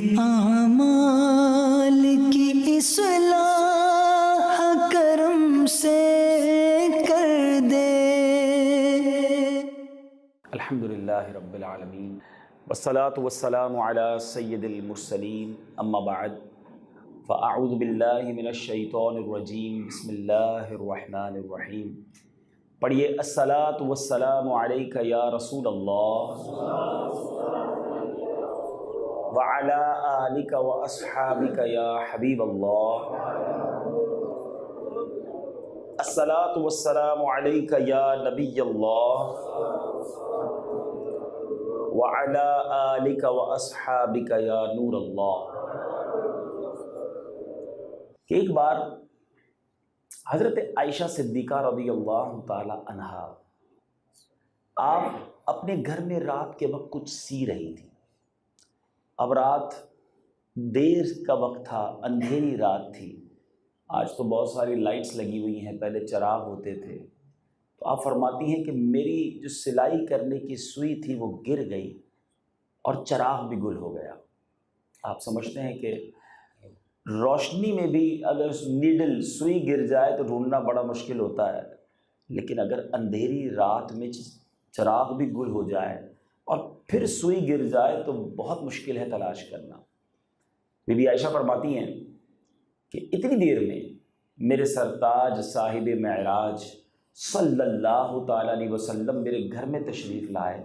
اعمال کی اصلاح کرم سے کر دے۔ الحمدللہ رب العالمین والصلاة والسلام علی سید المرسلین، اما بعد فاعوذ باللہ من الشیطان الرجیم، بسم اللہ الرحمن الرحیم۔ پڑھیے الصلاۃ والسلام علیک یا رسول اللہ وعلی آلک واصحابک یا حبیب اللہ۔ الصلاۃ والسلام علیک یا نبی اللہ وعلی آلک واصحابک یا نور اللہ۔ کہ ایک بار حضرت عائشہ صدیقہ رضی اللہ تعالی عنہا آپ اپنے گھر میں رات کے وقت کچھ سی رہی تھی۔ اب رات دیر کا وقت تھا، اندھیری رات تھی۔ آج تو بہت ساری لائٹس لگی ہوئی ہیں، پہلے چراغ ہوتے تھے۔ تو آپ فرماتی ہیں کہ میری جو سلائی کرنے کی سوئی تھی وہ گر گئی اور چراغ بھی گل ہو گیا۔ آپ سمجھتے ہیں کہ روشنی میں بھی اگر نیڈل سوئی گر جائے تو ڈھونڈنا بڑا مشکل ہوتا ہے، لیکن اگر اندھیری رات میں چراغ بھی گل ہو جائے اور پھر سوئی گر جائے تو بہت مشکل ہے تلاش کرنا۔ بی بی عائشہ فرماتی ہیں کہ اتنی دیر میں میرے سرتاج صاحب معراج صلی اللہ تعالیٰ علیہ وسلم میرے گھر میں تشریف لائے،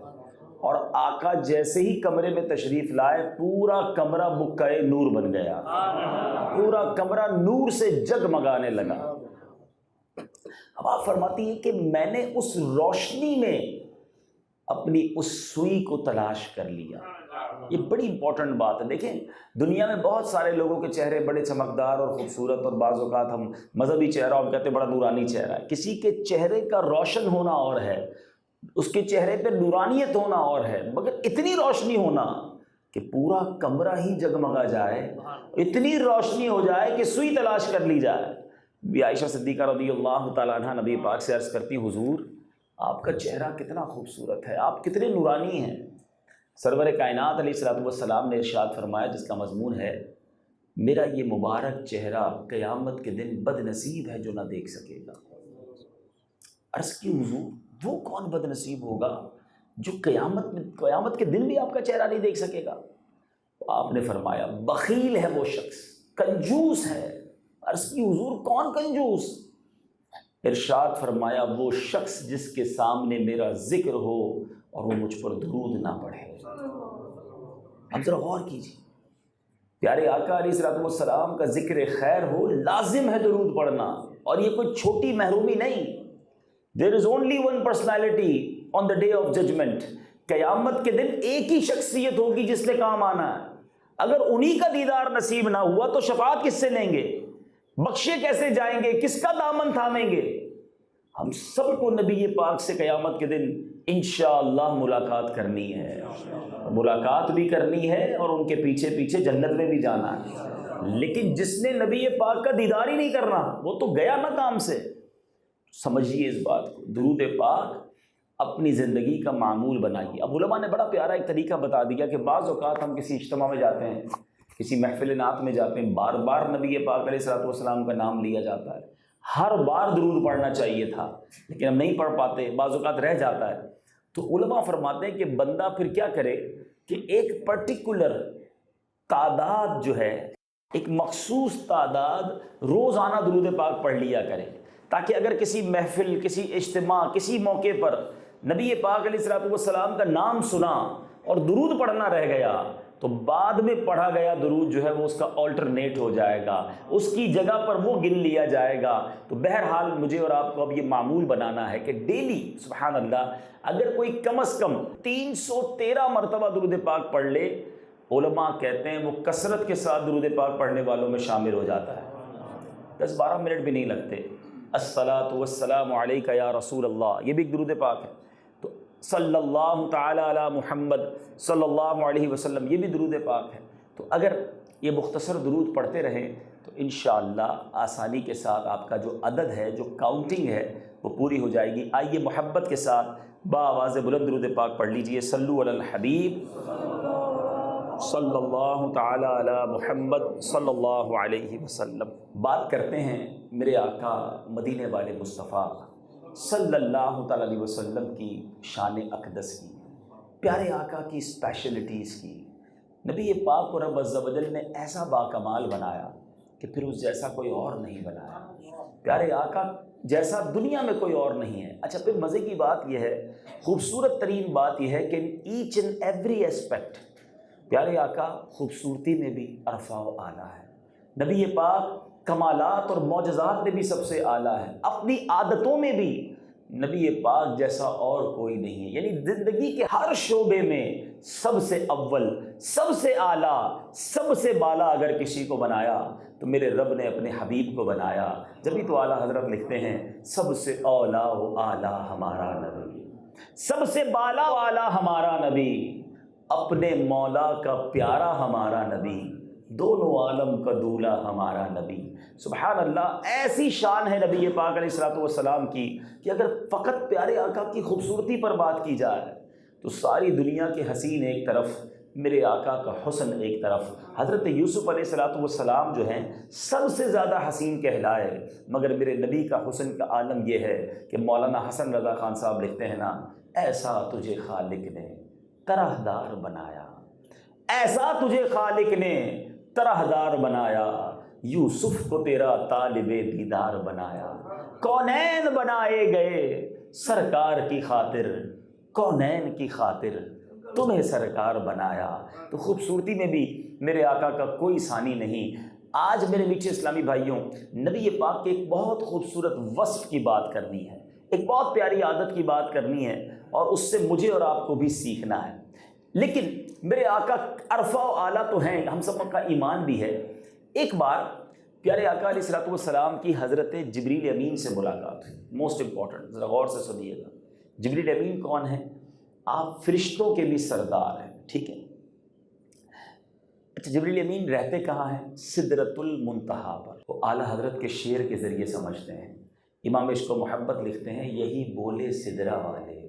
اور آقا جیسے ہی کمرے میں تشریف لائے پورا کمرہ بقعہ نور بن گیا، پورا کمرہ نور سے جگمگانے لگا۔ اب آپ فرماتی ہیں کہ میں نے اس روشنی میں اپنی اس سوئی کو تلاش کر لیا۔ یہ بڑی امپورٹنٹ بات ہے۔ دیکھیں، دنیا میں بہت سارے لوگوں کے چہرے بڑے چمکدار اور خوبصورت، اور بعض اوقات ہم مذہبی چہرہ ہم کہتے ہیں بڑا نورانی چہرہ ہے۔ کسی کے چہرے کا روشن ہونا اور ہے، اس کے چہرے پہ نورانیت ہونا اور ہے، مگر اتنی روشنی ہونا کہ پورا کمرہ ہی جگمگا جائے، اتنی روشنی ہو جائے کہ سوئی تلاش کر لی جائے۔ بی عائشہ صدیقہ رضی اللہ تعالیٰ عنہ نبی پاک سے عرض کرتی، حضور آپ کا چہرہ کتنا خوبصورت ہے، آپ کتنے نورانی ہیں۔ سرور کائنات علیہ الصلوۃ والسلام نے ارشاد فرمایا، جس کا مضمون ہے میرا یہ مبارک چہرہ قیامت کے دن بد نصیب ہے جو نہ دیکھ سکے گا۔ عرض کی حضور وہ کون بد نصیب ہوگا جو قیامت کے دن بھی آپ کا چہرہ نہیں دیکھ سکے گا؟ تو آپ نے فرمایا بخیل ہے وہ شخص، کنجوس ہے۔ عرض کی حضور کون کنجوس؟ ارشاد فرمایا وہ شخص جس کے سامنے میرا ذکر ہو اور وہ مجھ پر درود نہ پڑھے۔ اب ذرا غور کیجیے، پیارے آقا علیہ الصلوۃ والسلام کا ذکر خیر ہو، لازم ہے درود پڑھنا، اور یہ کوئی چھوٹی محرومی نہیں۔ There is only one personality on the day of judgment۔ قیامت کے دن ایک ہی شخصیت ہوگی جس نے کام آنا ہے۔ اگر انہی کا دیدار نصیب نہ ہوا تو شفاعت کس سے لیں گے؟ بخشے کیسے جائیں گے؟ کس کا دامن تھامیں گے؟ ہم سب کو نبی پاک سے قیامت کے دن انشاءاللہ ملاقات کرنی ہے، ملاقات بھی کرنی ہے اور ان کے پیچھے پیچھے جنت میں بھی جانا ہے۔ لیکن جس نے نبی پاک کا دیدار ہی نہیں کرنا وہ تو گیا نہ کام سے۔ سمجھیے اس بات کو، درود پاک اپنی زندگی کا معمول بنائیے۔ اب علماء نے بڑا پیارا ایک طریقہ بتا دیا کہ بعض اوقات ہم کسی اجتماع میں جاتے ہیں، کسی محفل نعت میں جاتے ہیں، بار بار نبی پاک علیہ الصلوۃ والسلام کا نام لیا جاتا ہے، ہر بار درود پڑھنا چاہیے تھا لیکن ہم نہیں پڑھ پاتے، بعض اوقات رہ جاتا ہے۔ تو علماء فرماتے ہیں کہ بندہ پھر کیا کرے کہ ایک پرٹیکولر تعداد جو ہے، ایک مخصوص تعداد روزانہ درود پاک پڑھ لیا کرے، تاکہ اگر کسی محفل، کسی اجتماع، کسی موقع پر نبی پاک علیہ الصلوۃ والسلام کا نام سنا اور درود پڑھنا رہ گیا تو بعد میں پڑھا گیا درود جو ہے وہ اس کا آلٹرنیٹ ہو جائے گا، اس کی جگہ پر وہ گن لیا جائے گا۔ تو بہرحال مجھے اور آپ کو اب یہ معمول بنانا ہے کہ ڈیلی سبحان اللہ اگر کوئی کم از کم 313 مرتبہ درود پاک پڑھ لے، علماء کہتے ہیں وہ کثرت کے ساتھ درود پاک پڑھنے والوں میں شامل ہو جاتا ہے۔ 10-12 منٹ بھی نہیں لگتے۔ الصلاۃ والسلام علیک یا رسول اللہ، یہ بھی ایک درود پاک ہے۔ تو صلی اللہ تعالی علی محمد صلی اللہ علیہ وسلم، یہ بھی درود پاک ہے۔ تو اگر یہ مختصر درود پڑھتے رہیں تو انشاءاللہ آسانی کے ساتھ آپ کا جو عدد ہے، جو کاؤنٹنگ ہے وہ پوری ہو جائے گی۔ آئیے محبت کے ساتھ با آواز بلند درود پاک پڑھ لیجئے۔ صلو علی الحبیب صلی اللہ تعالی علی محمد صلی اللہ علیہ وسلم۔ بات کرتے ہیں میرے آقا مدینے والے مصطفیٰ صلی اللہ تعالی علیہ وسلم کی شان اقدس کی، پیارے آقا کی اسپیشلٹیز کی۔ نبی پاک کو رب عز و جل نے ایسا باکمال بنایا کہ پھر اس جیسا کوئی اور نہیں بنایا، پیارے آقا جیسا دنیا میں کوئی اور نہیں ہے۔ اچھا پھر مزے کی بات یہ ہے، خوبصورت ترین بات یہ ہے کہ ایچ اینڈ ایوری اسپیکٹ پیارے آقا خوبصورتی میں بھی عرفہ و اعلیٰ ہے، نبی پاک کمالات اور معجزات میں بھی سب سے اعلیٰ ہے، اپنی عادتوں میں بھی نبی پاک جیسا اور کوئی نہیں ہے، یعنی زندگی کے ہر شعبے میں سب سے اول، سب سے اعلیٰ، سب سے بالا اگر کسی کو بنایا تو میرے رب نے اپنے حبیب کو بنایا۔ جبھی تو اعلیٰ حضرت لکھتے ہیں سب سے اولا و اعلیٰ ہمارا نبی، سب سے بالا و اعلیٰ ہمارا نبی، اپنے مولا کا پیارا ہمارا نبی، دونوں عالم کا دولہ ہمارا نبی۔ سبحان اللہ، ایسی شان ہے نبی پاک علیہ الصلوۃ والسلام کی کہ اگر فقط پیارے آقا کی خوبصورتی پر بات کی جائے تو ساری دنیا کے حسین ایک طرف، میرے آقا کا حسن ایک طرف۔ حضرت یوسف علیہ الصلوۃ والسلام جو ہیں سب سے زیادہ حسین کہلائے، مگر میرے نبی کا حسن کا عالم یہ ہے کہ مولانا حسن رضا خان صاحب لکھتے ہیں نا، ایسا تجھے خالق نے طرح دار بنایا، ایسا تجھے خالق نے طرح دار بنایا، یوسف کو تیرا طالب دیدار بنایا، کونین بنائے گئے سرکار کی خاطر، کونین کی خاطر تمہیں سرکار بنایا۔ تو خوبصورتی میں بھی میرے آقا کا کوئی ثانی نہیں۔ آج میرے میٹھے اسلامی بھائیوں، نبی پاک کے ایک بہت خوبصورت وصف کی بات کرنی ہے، ایک بہت پیاری عادت کی بات کرنی ہے، اور اس سے مجھے اور آپ کو بھی سیکھنا ہے۔ لیکن میرے آقا عرفہ و اعلیٰ تو ہیں، ہم سب کا ایمان بھی ہے۔ ایک بار پیارے آقا علیہ الصلوۃ والسلام کی حضرت جبریل امین سے ملاقات ہوئی، موسٹ امپورٹنٹ، ذرا غور سے سنیے گا۔ جبریل امین کون ہیں؟ آپ فرشتوں کے بھی سردار ہیں، ٹھیک ہے؟ اچھا جبریل امین رہتے کہاں ہیں؟ سدرۃ المنتہا پر۔ وہ اعلیٰ حضرت کے شعر کے ذریعے سمجھتے ہیں۔ امام عشق و محبت لکھتے ہیں، یہی بولے سدرہ والے۔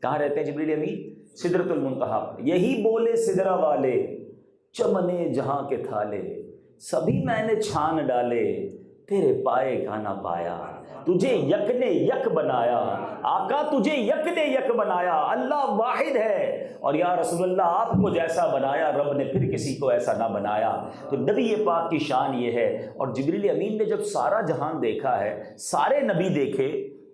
کہاں رہتے ہیں جبریل امین؟ سدرۃ المنتہا پر۔ یہی بولے سدرہ والے، چمنے جہاں کے تھالے، سبھی میں نے چھان ڈالے، تیرے پائے کا نہ پایا، تجھے یک نے یک بنایا، آقا تجھے یک نے یک بنایا، اللہ واحد ہے، اور یا رسول اللہ آپ کو جیسا بنایا رب نے پھر کسی کو ایسا نہ بنایا۔ تو نبی پاک کی شان یہ ہے۔ اور جبریل امین نے جب سارا جہان دیکھا ہے، سارے نبی دیکھے،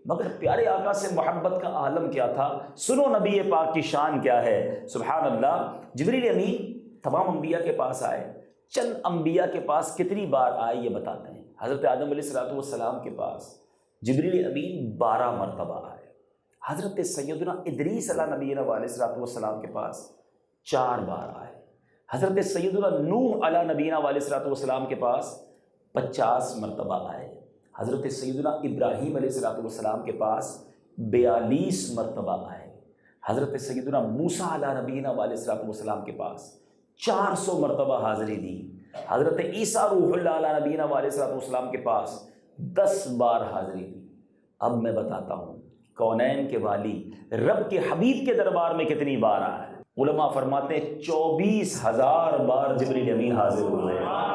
مگر پیارے آقا سے محبت کا عالم کیا تھا، سنو نبی پاک کی شان کیا ہے۔ سبحان اللہ، جبریل امین تمام انبیاء کے پاس آئے، چند انبیاء کے پاس کتنی بار آئے یہ بتاتے ہیں۔ حضرت آدم علیہ الصلوۃ والسلام کے پاس جبریل امین 12 مرتبہ آئے، حضرت سیدنا ادریس علیہ نبینا علیہ الصلوۃ والسلام کے پاس 4 بار آئے، حضرت سیدنا نوح علیہ نبینا علیہ الصلوۃ والسلام کے پاس 50 مرتبہ آئے، حضرت سیدنا ابراہیم علیہ الصلوۃ والسلام کے پاس 42 مرتبہ آئے، حضرت سیدنا موسیٰ علیہ نبینا علیہ الصلوۃ والسلام کے پاس 400 مرتبہ حاضری دی، حضرت عیسیٰ روح اللہ علیہ نبینا علیہ الصلوۃ والسلام کے پاس 10 بار حاضری دی۔ اب میں بتاتا ہوں کونین کے والی رب کے حبیب کے دربار میں کتنی بار آیا ہے۔ علماء فرماتے ہیں 24,000 بار جبریل امین حاضر ہوئے ہیں۔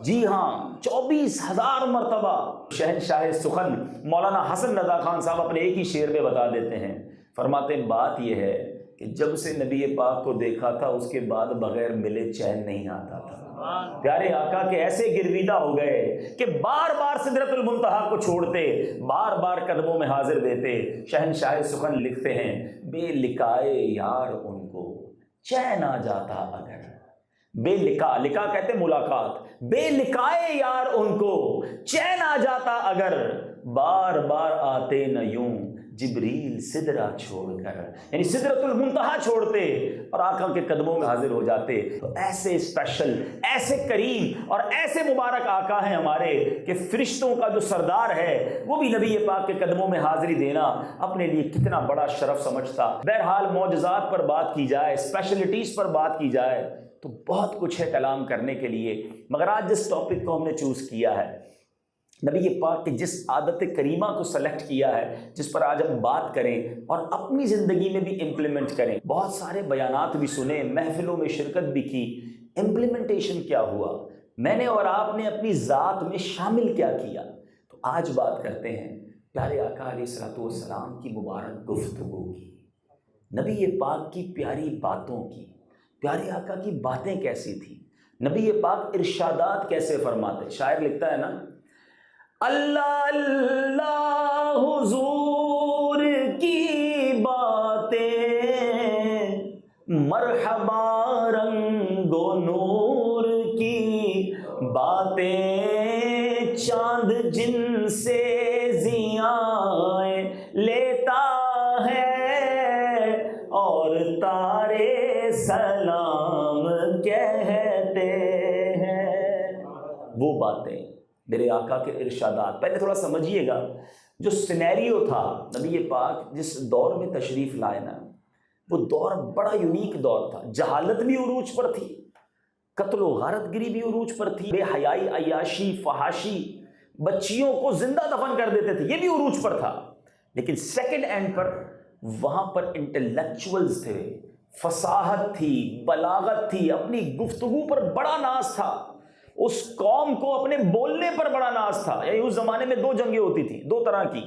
جی ہاں، 24,000 مرتبہ۔ شہنشاہ سخن مولانا حسن رضا خان صاحب اپنے ایک ہی شعر میں بتا دیتے ہیں، فرماتے ہیں بات یہ ہے کہ جب سے نبی پاک کو دیکھا تھا اس کے بعد بغیر ملے چین نہیں آتا تھا۔ پیارے آقا کے ایسے گرویدہ ہو گئے کہ بار بار سدرۃ المنتہا کو چھوڑتے، بار بار قدموں میں حاضر دیتے۔ شہنشاہ سخن لکھتے ہیں، بے لقائے یار ان کو چین آ جاتا اگر، بے لقا، لقا کہتے ملاقات، بے لقائے یار ان کو چین آ جاتا اگر، بار بار آتے نہ یوں جبریل سدرہ چھوڑ کر، یعنی سدرۃ المنتہا چھوڑتے اور آقا کے قدموں میں حاضر ہو جاتے۔ تو ایسے اسپیشل، ایسے کریم اور ایسے مبارک آقا ہیں ہمارے کہ فرشتوں کا جو سردار ہے وہ بھی نبی پاک کے قدموں میں حاضری دینا اپنے لیے کتنا بڑا شرف سمجھتا۔ بہرحال معجزات پر بات کی جائے، اسپیشلٹیز پر بات کی جائے تو بہت کچھ ہے کلام کرنے کے لیے، مگر آج جس ٹاپک کو ہم نے چوز کیا ہے نبی پاک کے جس عادت کریمہ کو سلیکٹ کیا ہے، جس پر آج ہم بات کریں اور اپنی زندگی میں بھی امپلیمنٹ کریں. بہت سارے بیانات بھی سنے، محفلوں میں شرکت بھی کی، امپلیمنٹیشن کیا ہوا، میں نے اور آپ نے اپنی ذات میں شامل کیا کیا. تو آج بات کرتے ہیں پیارے آقا علیہ الصلوۃ والسلام کی مبارک گفتگو کی، نبی پاک کی پیاری باتوں کی. پیارے آقا کی باتیں کیسی تھیں، نبی پاک ارشادات کیسے فرماتے. شاعر لکھتا ہے نا، اللہ اللہ حضور کی باتیں، مرحبا رنگ و نور کی باتیں، چاند جن سے ضیاءیں لیتا ہے اور تارے سلام کہتے ہیں. وہ باتیں میرے آقا کے ارشادات. پہلے تھوڑا سمجھیے گا، جو سینیریو تھا نبی پاک جس دور میں تشریف لائے نا، وہ دور بڑا یونیک دور تھا. جہالت بھی عروج پر تھی، قتل و غارت گری بھی عروج پر تھی، بے حیائی، عیاشی، فحاشی، بچیوں کو زندہ دفن کر دیتے تھے، یہ بھی عروج پر تھا. لیکن سیکنڈ اینڈ پر وہاں پر انٹلیکچوئلز تھے، فصاحت تھی، بلاغت تھی، اپنی گفتگو پر بڑا ناز تھا، اس قوم کو اپنے بولنے پر بڑا ناز تھا. یعنی اس زمانے میں دو جنگیں ہوتی تھیں، دو طرح کی.